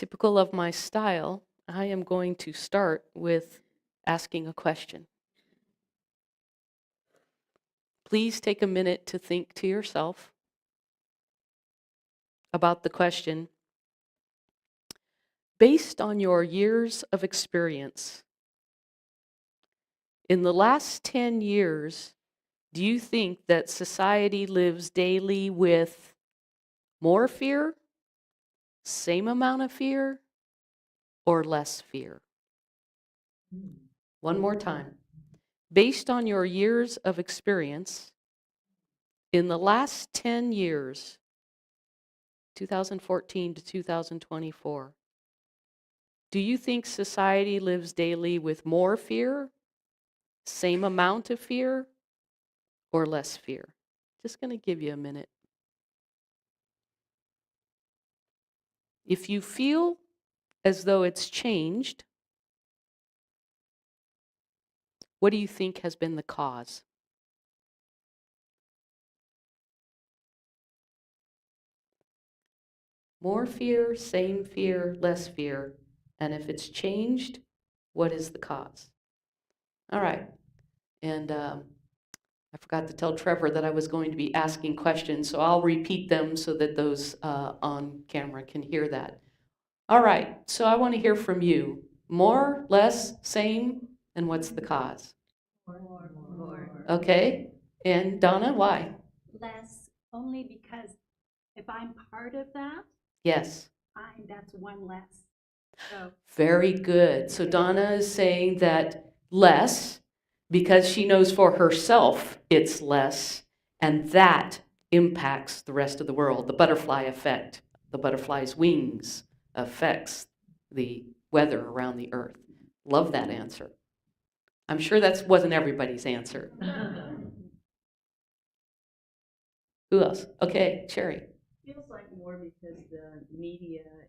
Typical of my style, I am going to start with asking a question. Please take a minute to think to yourself about the question. Based on your years of experience, in the last 10 years, do you think that society lives daily with more fear, same amount of fear, or less fear? One more time. Based on your years of experience, in the last 10 years, 2014 to 2024, do you think society lives daily with more fear, same amount of fear, or less fear? Just going to give you a minute. If you feel as though it's changed, what do you think has been the cause? More fear, same fear, less fear. And if it's changed, what is the cause? All right. And I forgot to tell Trevor that I was going to be asking questions, so I'll repeat them so that those on camera can hear that. All right, so I want to hear from you. More, less, same, and what's the cause? More. Okay, and Donna, why? Less, only because if I'm part of that, Yes. that's one less. So Very good. So Donna is saying that less, because she knows for herself it's less, and that impacts the rest of the world. The butterfly effect, the butterfly's wings affects the weather around the earth. Love that answer. I'm sure that wasn't everybody's answer. Who else? Okay, Sherry. Feels like more because the media and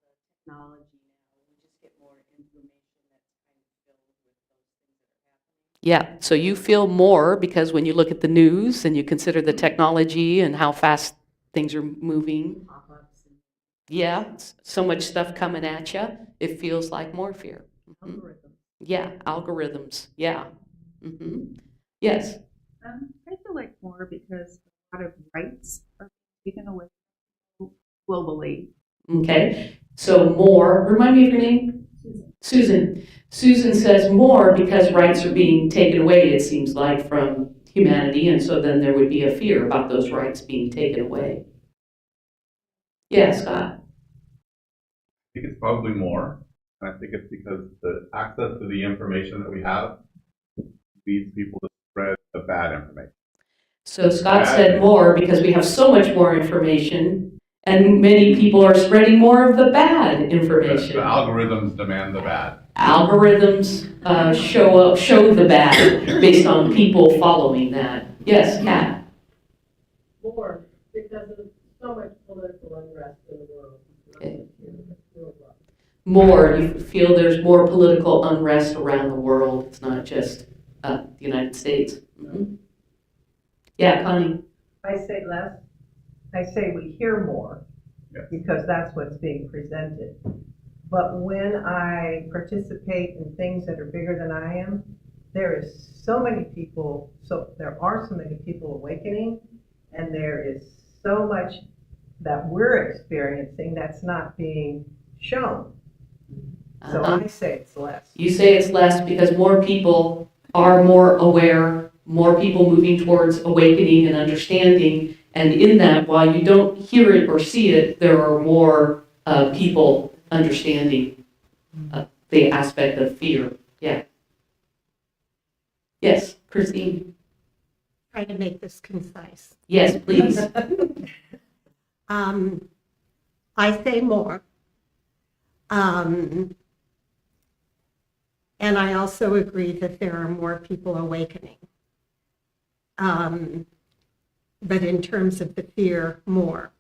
all the technology now, we just get more information that's kind of filled with those things that are happening. Yeah, so you feel more because when you look at the news and you consider the technology and how fast things are moving, Pop-ups and yeah, so much stuff coming at you, it feels like more fear. algorithms. Yeah, algorithms, yeah. Yes, I feel like more because a lot of rights are taken away globally. okay. So more, remind me of your name? Susan. Susan says more because rights are being taken away, it seems like, from humanity, and so then there would be a fear about those rights being taken away. Yeah, Scott. I think it's probably more. And I think it's because the access to the information that we have leads people to spread the bad information. So Scott said more because we have so much more information, and many people are spreading more of the bad The information. algorithms demand the bad. Algorithms show the bad based on people following that. Yes, Kat. More because of so much political unrest in the world. Okay. More, you feel there's more political unrest around the world. It's not just the United States. Yeah, Connie. I say less. I say we hear more Yes. because that's what's being presented. But when I participate in things that are bigger than I am, there are so many people awakening, and there is so much that we're experiencing that's not being shown. So I say it's less. You say it's less because more people are more aware, more people moving towards awakening and understanding, and in that, while you don't hear it or see it, there are more people understanding the aspect of fear. Yeah. Yes, Christine. Try to make this concise. Yes, please. I say more. And I also agree that there are more people awakening. But in terms of the fear, more.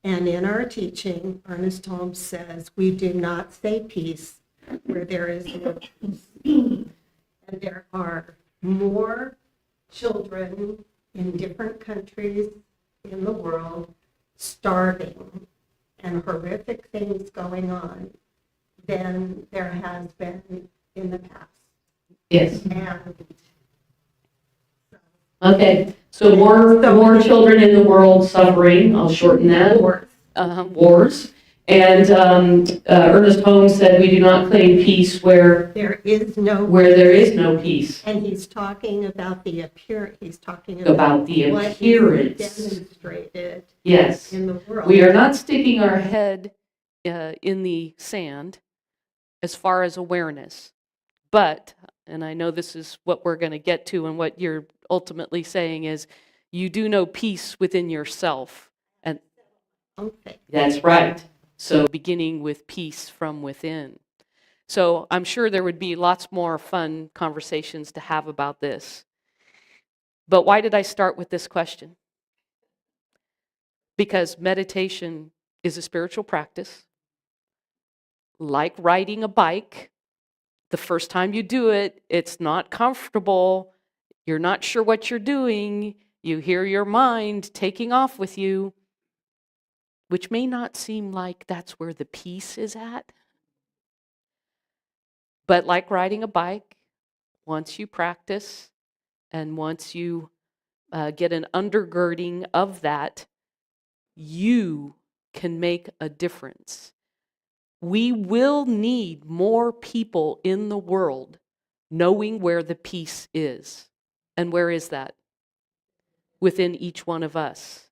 And in our teaching, Ernest Holmes says, we do not say peace where there is no peace. And there are more children in different countries in the world starving and horrific things going on than there has been in the past. Yes. And Okay, so more children in the world suffering, I'll shorten that. Wars. And Ernest Holmes said, we do not claim peace where there is no there is no peace. And he's talking about the appearance. He's talking About the what appearance. is demonstrated Yes. in the world. We are not sticking our head in the sand as far as awareness. But, and I know this is what we're going to get to, and what you're ultimately saying is, you do know peace within yourself. And Okay. that's right. So beginning with peace from within. So I'm sure there would be lots more fun conversations to have about this. But why did I start with this question? Because meditation is a spiritual practice. Like riding a bike, the first time you do it, it's not comfortable. You're not sure what you're doing. You hear your mind taking off with you, which may not seem like that's where the peace is at. But like riding a bike, once you practice and once you get an undergirding of that, you can make a difference. We will need more people in the world knowing where the peace is. And where is that? Within each one of us.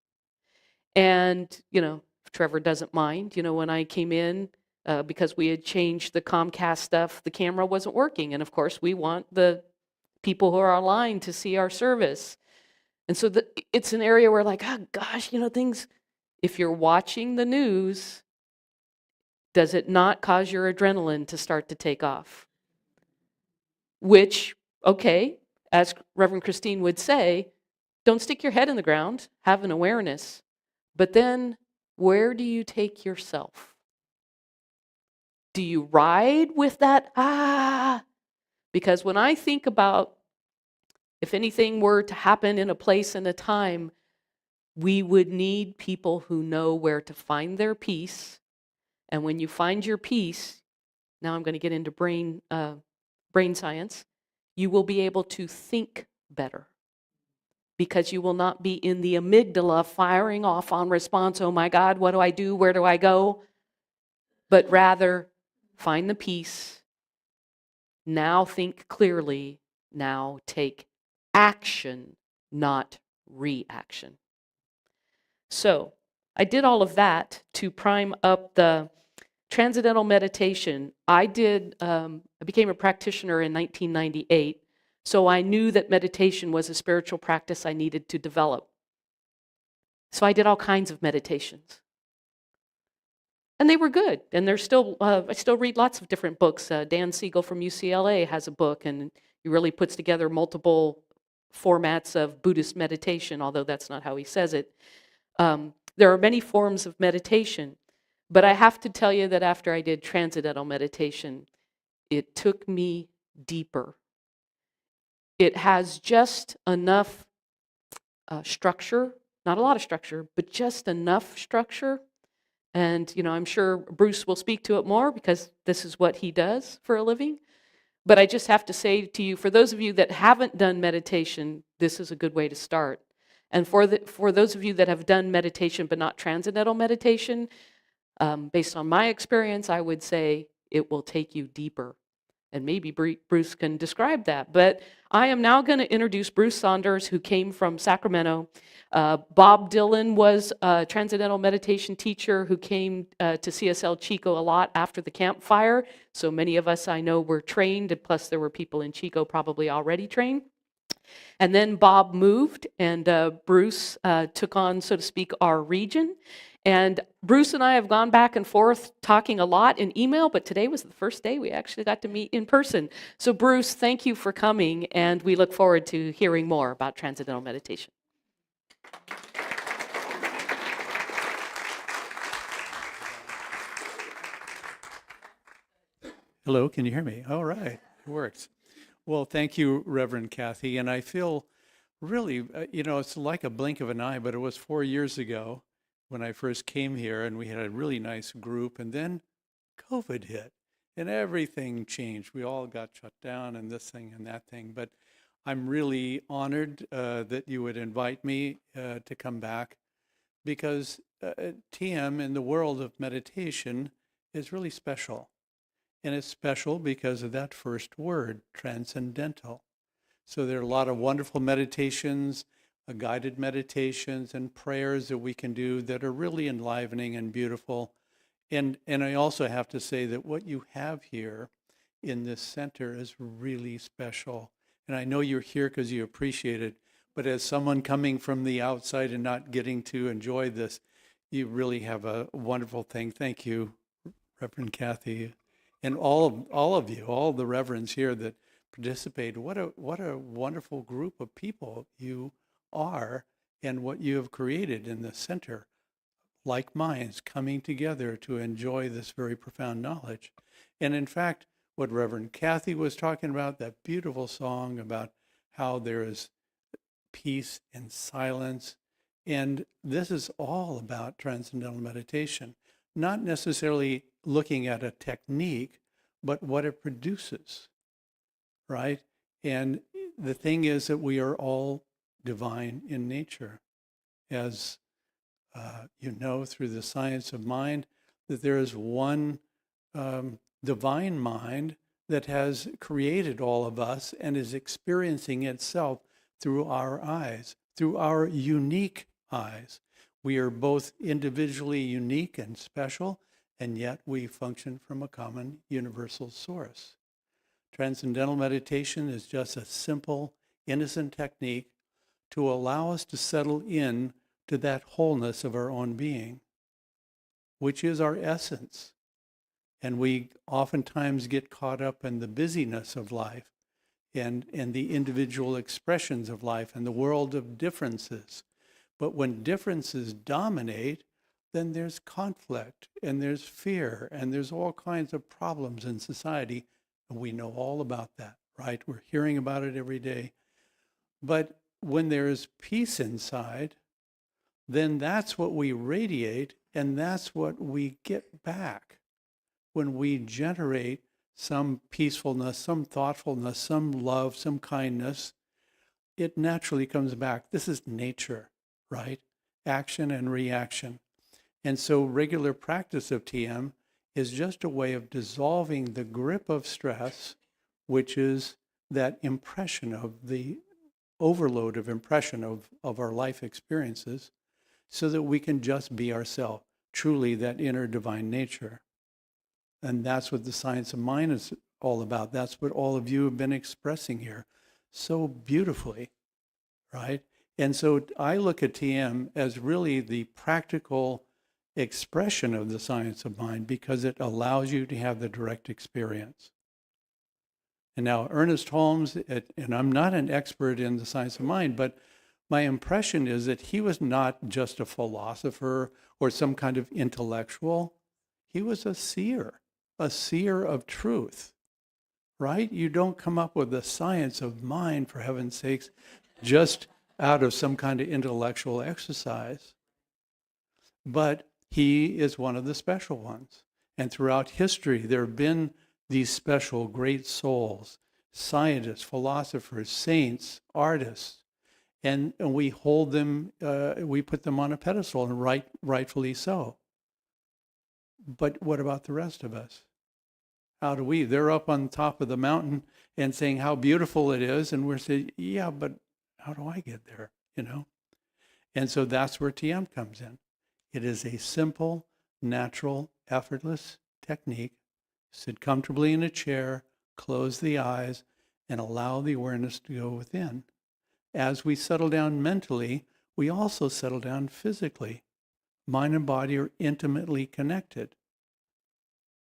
And, if Trevor doesn't mind, when I came in, because we had changed the Comcast stuff, the camera wasn't working. And of course, we want the people who are online to see our service. And so it's an area where like, oh gosh, things, if you're watching the news, does it not cause your adrenaline to start to take off? Which, okay, as Reverend Christine would say, don't stick your head in the ground, have an awareness. But then, where do you take yourself? Do you ride with that, Because when I think about if anything were to happen in a place and a time, we would need people who know where to find their peace. And when you find your peace, now I'm going to get into brain science, you will be able to think better. Because you will not be in the amygdala firing off on response, oh my God, what do I do? Where do I go? But rather, find the peace. Now think clearly. Now take action, not reaction. So, I did all of that to prime up the Transcendental meditation. I became a practitioner in 1998. So I knew that meditation was a spiritual practice I needed to develop. So I did all kinds of meditations. And they were good. And I still read lots of different books. Dan Siegel from UCLA has a book, and he really puts together multiple formats of Buddhist meditation, although that's not how he says it. There are many forms of meditation. But I have to tell you that after I did Transcendental meditation, it took me deeper. It has just enough structure, not a lot of structure, but just enough structure. And, I'm sure Bruce will speak to it more because this is what he does for a living. But I just have to say to you, for those of you that haven't done meditation, this is a good way to start. And for those of you that have done meditation but not Transcendental meditation, based on my experience, I would say it will take you deeper. And maybe Bruce can describe that. But I am now going to introduce Bruce Saunders, who came from Sacramento. Bob Dylan was a Transcendental meditation teacher who came to CSL Chico a lot after the campfire. So many of us I know were trained, and plus there were people in Chico probably already trained. And then Bob moved, and Bruce took on, so to speak, our region. And Bruce and I have gone back and forth talking a lot in email, but today was the first day we actually got to meet in person. So Bruce, thank you for coming, and we look forward to hearing more about Transcendental meditation. Hello, can you hear me? All right, it works. Well, thank you, Reverend Kathy. And I feel really, it's like a blink of an eye, but it was 4 years ago when I first came here, and we had a really nice group, and then COVID hit and everything changed. We all got shut down and this thing and that thing. But I'm really honored that you would invite me to come back, because TM in the world of meditation is really special. And it's special because of that first word, transcendental. So there are a lot of wonderful meditations, guided meditations and prayers that we can do that are really enlivening and beautiful. And I also have to say that what you have here in this center is really special. And I know you're here because you appreciate it, but as someone coming from the outside and not getting to enjoy this, you really have a wonderful thing. Thank you, Reverend Kathy, and all of you, all the reverends here that participate. What a wonderful group of people you are, and what you have created in the center, like minds coming together to enjoy this very profound knowledge. And in fact, what Reverend Kathy was talking about, that beautiful song about how there is peace and silence. And this is all about transcendental meditation, not necessarily looking at a technique, but what it produces, right? And the thing is that we are all divine in nature. As you know, through the science of mind, that there is one divine mind that has created all of us and is experiencing itself through our eyes, through our unique eyes. We are both individually unique and special, and yet we function from a common universal source. Transcendental meditation is just a simple, innocent technique to allow us to settle in to that wholeness of our own being, which is our essence. And we oftentimes get caught up in the busyness of life and the individual expressions of life and the world of differences. But when differences dominate, then there's conflict and there's fear and there's all kinds of problems in society. And we know all about that, right? We're hearing about it every day. But when there's peace inside, then that's what we radiate, and that's what we get back when we generate some peacefulness, some thoughtfulness, some love, some kindness. It naturally comes back. This is nature, right? Action and reaction. And so regular practice of TM is just a way of dissolving the grip of stress, which is that impression of the overload of impression of our life experiences, so that we can just be ourselves, truly that inner divine nature. And that's what the science of mind is all about. That's what all of you have been expressing here so beautifully, right? And so I look at TM as really the practical expression of the science of mind, because it allows you to have the direct experience. And now Ernest Holmes, and I'm not an expert in the science of mind, but my impression is that he was not just a philosopher or some kind of intellectual. He was a seer of truth, right? You don't come up with the science of mind, for heaven's sakes, just out of some kind of intellectual exercise. But he is one of the special ones. And throughout history, there have been these special great souls, scientists, philosophers, saints, artists, and we hold them, we put them on a pedestal, and rightfully so. But what about the rest of us? How do we? They're up on top of the mountain and saying how beautiful it is, and we're saying, yeah, but how do I get there? You know? And so that's where TM comes in. It is a simple, natural, effortless technique. Sit comfortably in a chair, close the eyes, and allow the awareness to go within. As we settle down mentally, we also settle down physically. Mind and body are intimately connected.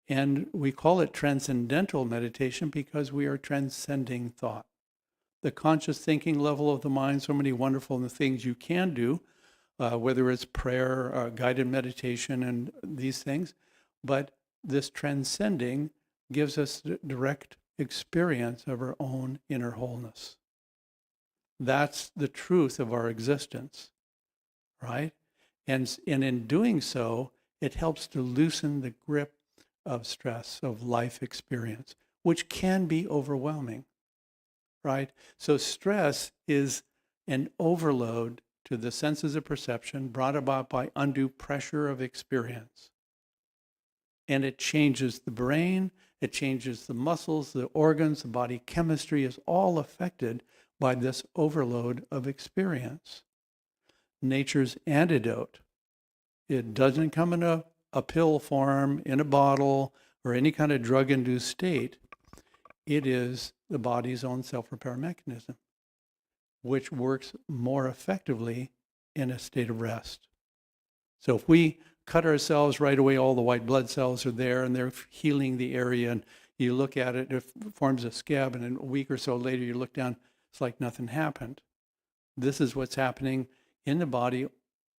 And we call it transcendental meditation because we are transcending thought. The conscious thinking level of the mind, so many wonderful things you can do, whether it's prayer, guided meditation, and these things. But this transcending gives us direct experience of our own inner wholeness. That's the truth of our existence, right? And in doing so, it helps to loosen the grip of stress, of life experience, which can be overwhelming, right? So stress is an overload to the senses of perception brought about by undue pressure of experience. And it changes the brain, it changes the muscles, the organs, the body chemistry is all affected by this overload of experience. Nature's antidote. It doesn't come in a pill form, in a bottle, or any kind of drug-induced state. It is the body's own self-repair mechanism, which works more effectively in a state of rest. So if we cut ourselves right away, all the white blood cells are there and they're healing the area, and you look at it, it forms a scab, and a week or so later you look down, it's like nothing happened. This is what's happening in the body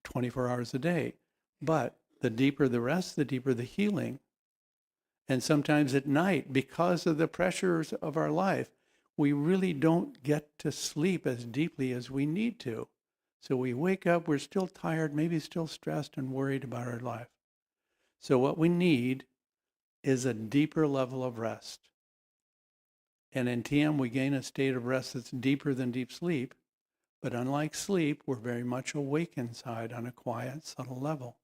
24 hours a day. But the deeper the rest, the deeper the healing. And sometimes at night, because of the pressures of our life, we really don't get to sleep as deeply as we need to. So we wake up, we're still tired, maybe still stressed and worried about our life. So what we need is a deeper level of rest. And in TM, we gain a state of rest that's deeper than deep sleep. But unlike sleep, we're very much awake inside on a quiet, subtle level.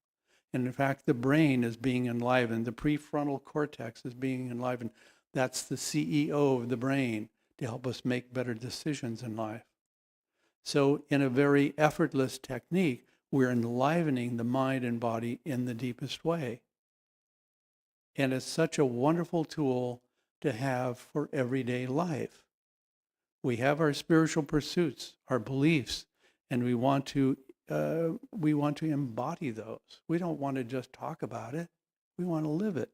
And in fact, the brain is being enlivened. The prefrontal cortex is being enlivened. That's the CEO of the brain to help us make better decisions in life. So in a very effortless technique, we're enlivening the mind and body in the deepest way. And it's such a wonderful tool to have for everyday life. We have our spiritual pursuits, our beliefs, and we want to embody those. We don't want to just talk about it. We want to live it.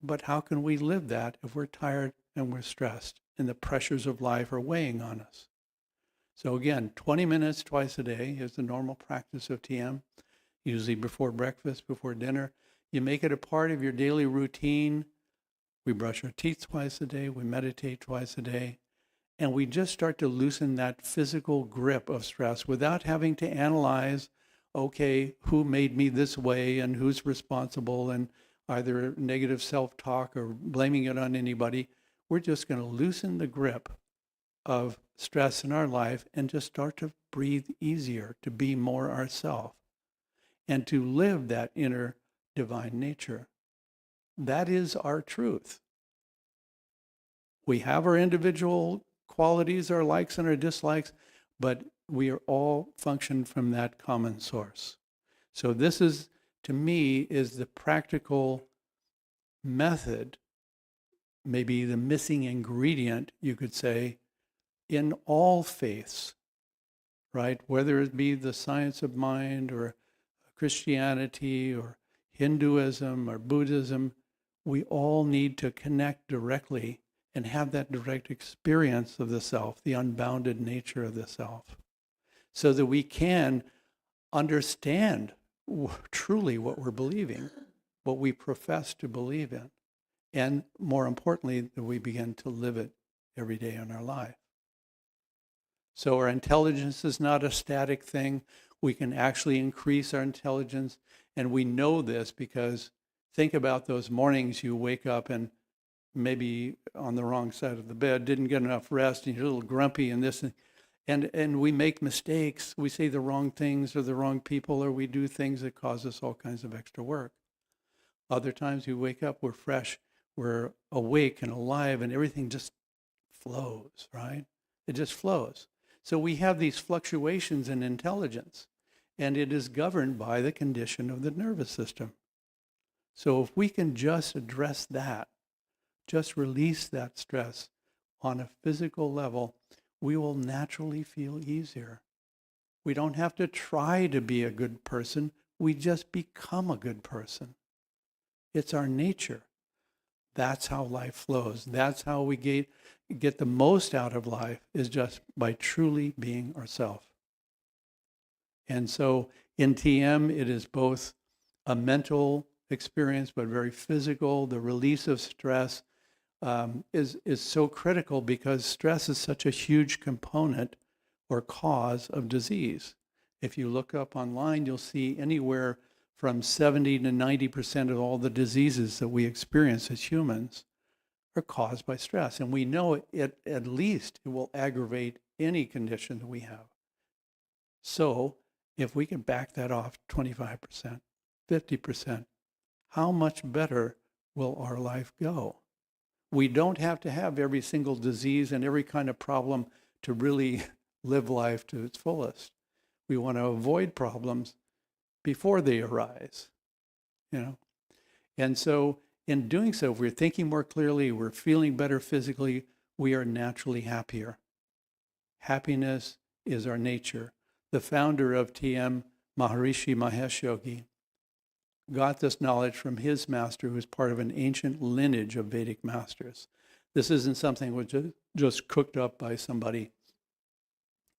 But how can we live that if we're tired and we're stressed and the pressures of life are weighing on us? So again, 20 minutes twice a day is the normal practice of TM, usually before breakfast, before dinner. You make it a part of your daily routine. We brush our teeth twice a day. We meditate twice a day. And we just start to loosen that physical grip of stress without having to analyze, okay, who made me this way and who's responsible, and either negative self-talk or blaming it on anybody. We're just going to loosen the grip of stress in our life and just start to breathe easier, to be more ourselves, and to live that inner divine nature. That is our truth. We have our individual qualities, our likes and our dislikes, but we are all function from that common source. So this is, to me, is the practical method, maybe the missing ingredient, you could say, in all faiths, right? Whether it be the science of mind or Christianity or Hinduism or Buddhism, we all need to connect directly and have that direct experience of the self, the unbounded nature of the self, so that we can understand truly what we're believing, what we profess to believe in, and more importantly, that we begin to live it every day in our life. So our intelligence is not a static thing. We can actually increase our intelligence, and we know this because think about those mornings you wake up and maybe on the wrong side of the bed, didn't get enough rest, and you're a little grumpy and this, and we make mistakes. We say the wrong things or the wrong people, or we do things that cause us all kinds of extra work. Other times we wake up, we're fresh, we're awake and alive, and everything just flows, right? It just flows. So we have these fluctuations in intelligence, and it is governed by the condition of the nervous system. So if we can just address that, just release that stress on a physical level, we will naturally feel easier. We don't have to try to be a good person. We just become a good person. It's our nature. That's how life flows. That's how we get the most out of life, is just by truly being ourselves. And so in TM, it is both a mental experience, but very physical. The release of stress is so critical because stress is such a huge component or cause of disease. If you look up online, you'll see anywhere from 70 to 90% of all the diseases that we experience as humans are caused by stress. And we know it, at least it will aggravate any condition that we have. So if we can back that off 25%, 50%, how much better will our life go? We don't have to have every single disease and every kind of problem to really live life to its fullest. We want to avoid problems before they arise, you know. And so in doing so, if we're thinking more clearly, we're feeling better physically, we are naturally happier. Happiness is our nature. The founder of TM, Maharishi Mahesh Yogi, got this knowledge from his master, who was part of an ancient lineage of Vedic masters. This isn't something which is just cooked up by somebody.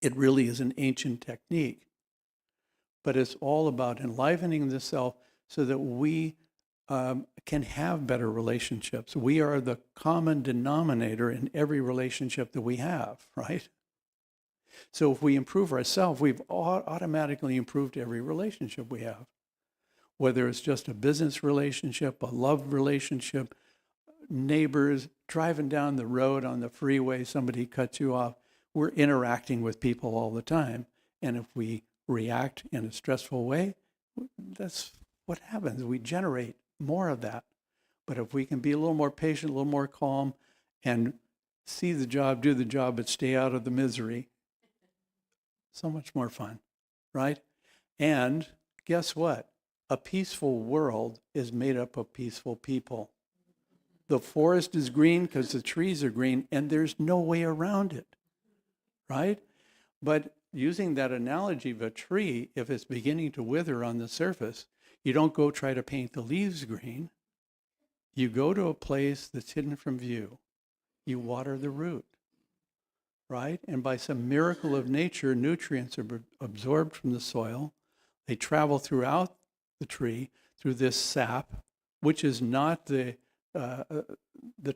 It really is an ancient technique. But it's all about enlivening the self so that we can have better relationships. We are the common denominator in every relationship that we have, right? So if we improve ourselves, we've automatically improved every relationship we have. Whether it's just a business relationship, a love relationship, neighbors, driving down the road on the freeway, somebody cuts you off. We're interacting with people all the time. And if we react in a stressful way, that's what happens. We generate more of that. But if we can be a little more patient, a little more calm, and see the job, do the job, but stay out of the misery, so much more fun, right? And guess what? A peaceful world is made up of peaceful people. The forest is green because the trees are green, and there's no way around it, right? But using that analogy of a tree, if it's beginning to wither on the surface, you don't go try to paint the leaves green. You go to a place that's hidden from view. You water the root, right? And by some miracle of nature, nutrients are absorbed from the soil. They travel throughout the tree through this sap, which is not the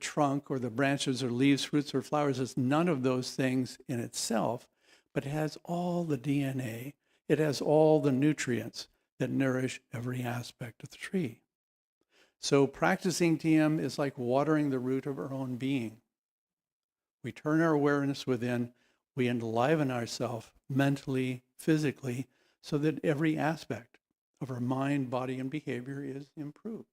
trunk or the branches or leaves, fruits or flowers. It's none of those things in itself, but it has all the DNA. It has all the nutrients that nourish every aspect of the tree. So practicing TM is like watering the root of our own being. We turn our awareness within, we enliven ourselves mentally, physically, so that every aspect of our mind, body, and behavior is improved.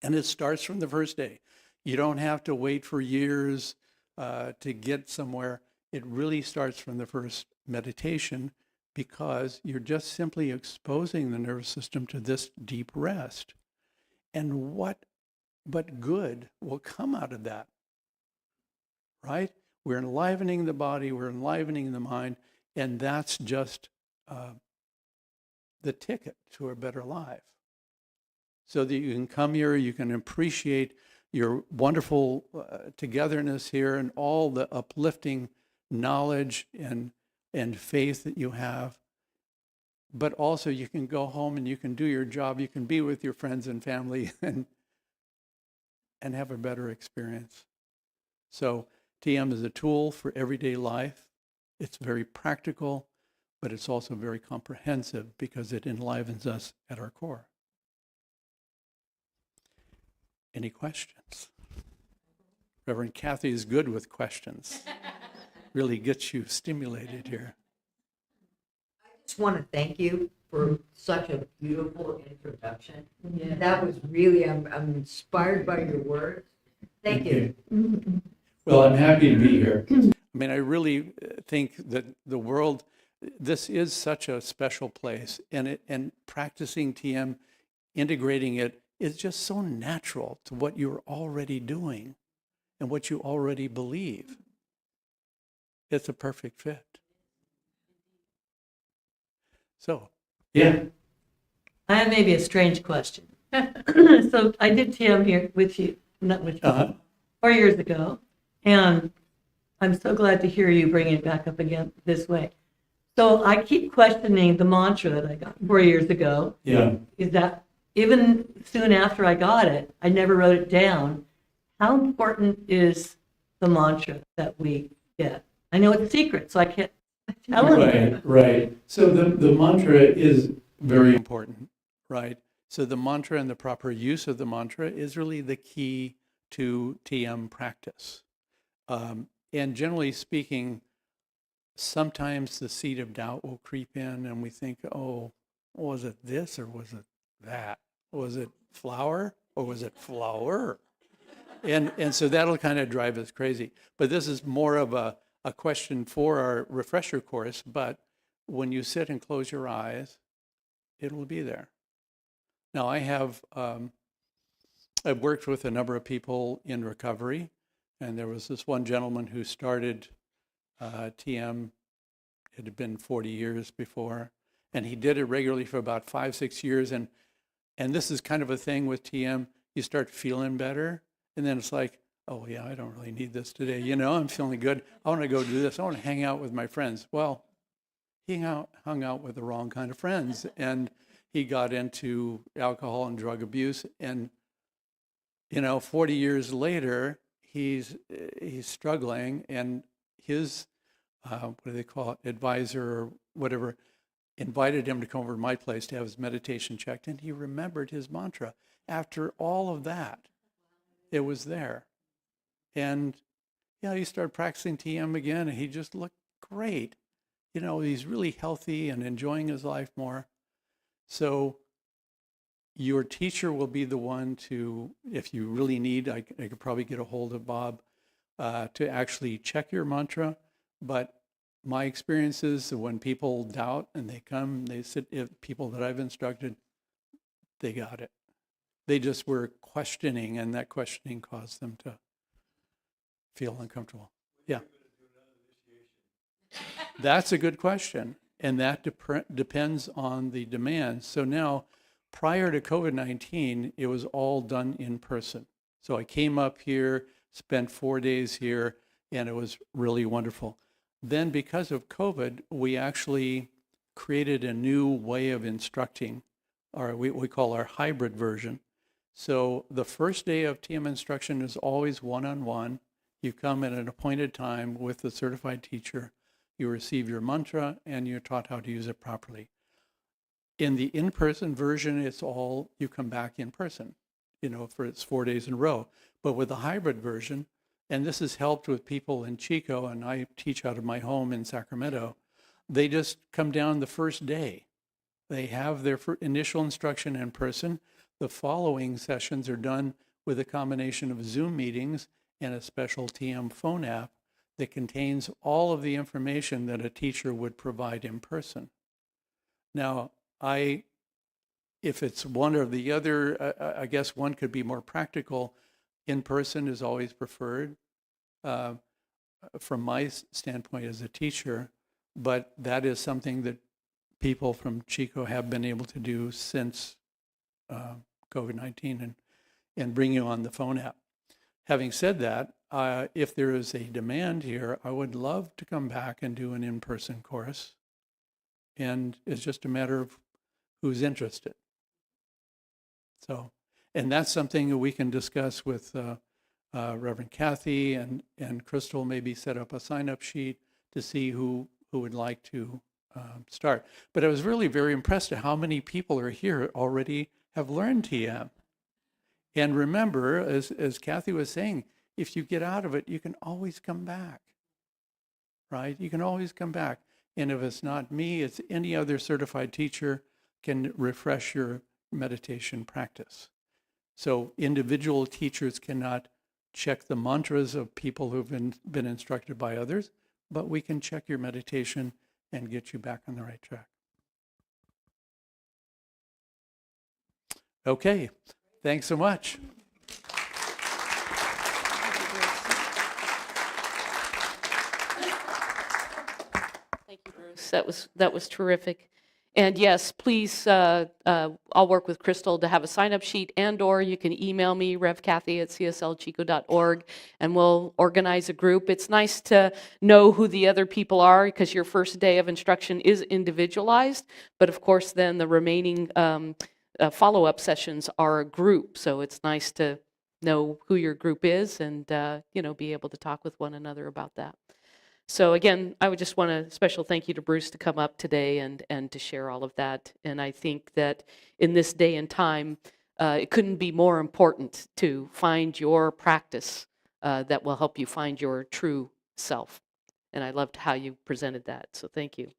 And it starts from the first day. You don't have to wait for years to get somewhere. It really starts from the first meditation, because you're just simply exposing the nervous system to this deep rest. And what but good will come out of that, right? We're enlivening the body, we're enlivening the mind, and that's just the ticket to a better life. So that you can come here, you can appreciate your wonderful togetherness here and all the uplifting knowledge and faith that you have. But also you can go home and you can do your job, you can be with your friends and family and have a better experience. So TM is a tool for everyday life. It's very practical, but it's also very comprehensive because it enlivens us at our core. Any questions? Reverend Kathy is good with questions. Really gets you stimulated here. Just want to thank you for such a beautiful introduction. Yeah. That was really, I'm inspired by your words. Thank you. Well, I'm happy to be here. I mean, I really think that the world, this is such a special place, and practicing TM, integrating it, is just so natural to what you're already doing and what you already believe. It's a perfect fit. So, yeah. I have maybe a strange question. So I did TM here with you, not with you, 4 years ago, and I'm so glad to hear you bring it back up again this way. So I keep questioning the mantra that I got 4 years ago. Yeah. Is that even soon after I got it, I never wrote it down. How important is the mantra that we get? I know it's secret, so I can't Telling you. Right, right. So the mantra is very important, right? So the mantra and the proper use of the mantra is really the key to TM practice. And generally speaking, sometimes the seed of doubt will creep in and we think, oh, was it this or was it that? Was it flower or was it flower? And so that'll kind of drive us crazy. But this is more of a question for our refresher course. But when you sit and close your eyes, it will be there. Now, I've worked with a number of people in recovery, and there was this one gentleman who started TM. It had been 40 years before, and he did it regularly for about 5-6 years. And this is kind of a thing with TM. You start feeling better, and then it's like, oh yeah, I don't really need this today. You know, I'm feeling good. I want to go do this. I want to hang out with my friends. Well, he hung out with the wrong kind of friends, and he got into alcohol and drug abuse. And 40 years later, he's struggling, and his what do they call it, advisor or whatever, invited him to come over to my place to have his meditation checked, and he remembered his mantra. After all of that, it was there. And he started practicing TM again, and he just looked great. He's really healthy and enjoying his life more. So your teacher will be the one to, if you really need, I could probably get a hold of Bob to actually check your mantra. But my experience is that when people doubt and they come, they sit, if people that I've instructed, they got it. They just were questioning, and that questioning caused them to feel uncomfortable. Yeah. That's a good question. And that depends on the demand. So now, prior to COVID-19, it was all done in person. So I came up here, spent 4 days here, and it was really wonderful. Then because of COVID, we actually created a new way of instructing, or we call our hybrid version. So the first day of TM instruction is always one-on-one. You come at an appointed time with the certified teacher. You receive your mantra, and you're taught how to use it properly. In the in-person version, it's all, you come back in person, for it's 4 days in a row. But with the hybrid version, and this has helped with people in Chico, and I teach out of my home in Sacramento, they just come down the first day. They have their initial instruction in person. The following sessions are done with a combination of Zoom meetings and a special TM phone app that contains all of the information that a teacher would provide in person. Now, if it's one or the other, I guess one could be more practical. In person is always preferred from my standpoint as a teacher, but that is something that people from Chico have been able to do since COVID-19 and bring you on the phone app. Having said that, if there is a demand here, I would love to come back and do an in-person course. And it's just a matter of who's interested. So, and that's something that we can discuss with Reverend Kathy and Crystal, maybe set up a sign-up sheet to see who would like to start. But I was really very impressed at how many people are here already have learned TM. And remember, as Kathy was saying, if you get out of it, you can always come back, right? You can always come back. And if it's not me, it's any other certified teacher can refresh your meditation practice. So individual teachers cannot check the mantras of people who've been instructed by others, but we can check your meditation and get you back on the right track. Okay, thanks so much. Thank you, Bruce. That was terrific. And yes, please, I'll work with Crystal to have a sign-up sheet, and/or you can email me, revkathy@cslchico.org, and we'll organize a group. It's nice to know who the other people are, because your first day of instruction is individualized, but of course then the remaining follow-up sessions are a group, so it's nice to know who your group is and be able to talk with one another about that. So again, I would just want a special thank you to Bruce to come up today and to share all of that. And I think that in this day and time, it couldn't be more important to find your practice that will help you find your true self. And I loved how you presented that. So thank you.